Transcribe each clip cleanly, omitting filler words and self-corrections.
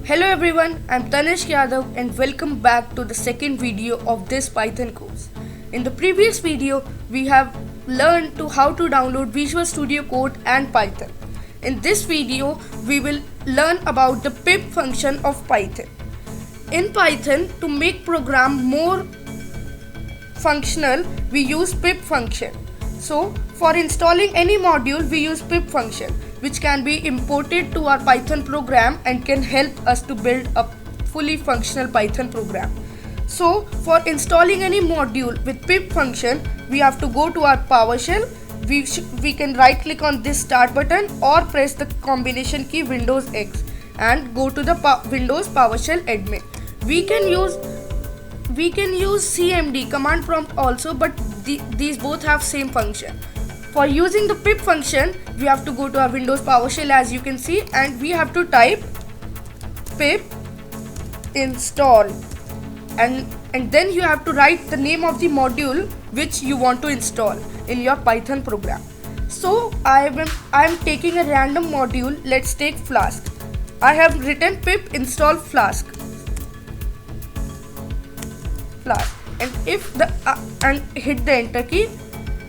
Hello everyone, I'm Tanish Yadav and welcome back to the second video of this Python course. In the previous video, we have learned how to download Visual Studio Code and Python. In this video, we will learn about the pip function of Python. In Python, to make program more functional, we use pip function. So, for installing any module, we use pip function, which can be imported to our Python program and can help us to build a fully functional Python program. So, for installing any module with pip function, we have to go to our PowerShell. We can right click on this start button or press the combination key Windows X and go to the Windows PowerShell admin. We can use CMD command prompt also, but these both have same function. For using the pip function, we have to go to our Windows PowerShell, as you can see, and we have to type pip install and then you have to write the name of the module which you want to install in your Python program. So I am taking a random module. Let's take Flask. I have written pip install Flask and hit the enter key,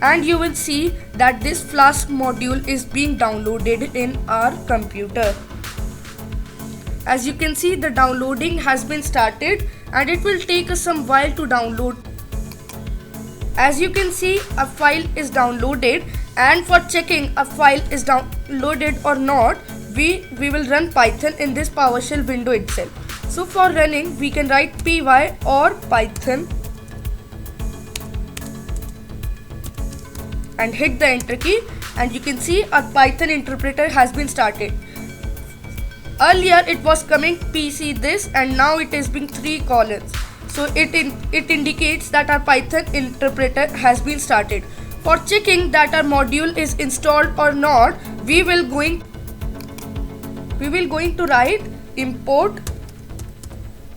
and you will see that this Flask module is being downloaded in our computer. As you can see, the downloading has been started and it will take us some while to download. As you can see, a file is downloaded, and for checking a file is downloaded or not, we will run Python in this PowerShell window itself. So for running, we can write py or Python and hit the enter key, and you can see our Python interpreter has been started. Earlier it was coming PC this, and now it is being 3 colons. So it indicates that our Python interpreter has been started. For checking that our module is installed or not, we will going to write import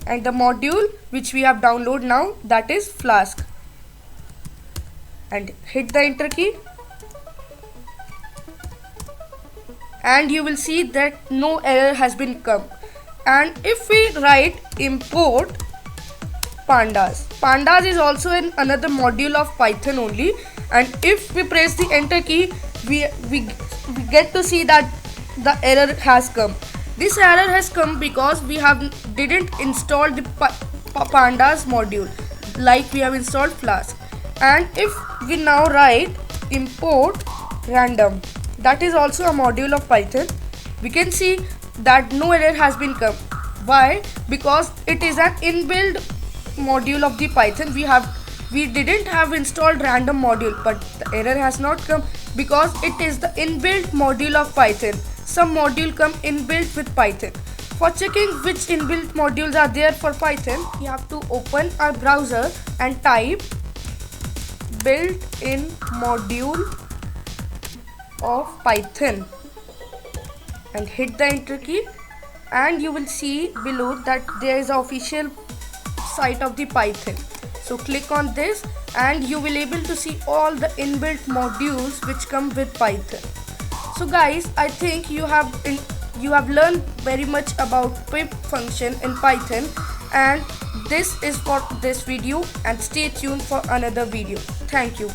and the module which we have downloaded now, that is Flask, and hit the enter key, and you will see that no error has been come. And if we write import pandas is also another module of Python only, and if we press the enter key, we get to see that the error has come. This error has come because we didn't install the pandas module like we have installed Flask. And if we now write import random, that is also a module of Python, we can see that no error has been come. Why? Because it is an inbuilt module of the Python. We didn't have installed random module, but the error has not come because it is the inbuilt module of Python. Some module come inbuilt with Python. For checking which inbuilt modules are there for Python, we have to open our browser and type built-in module of Python and hit the enter key, and you will see below that there is an official site of the Python. So click on this and you will able to see all the inbuilt modules which come with Python. So guys, I think you have learned very much about pip function in Python, and this is for this video, and stay tuned for another video. Thank you.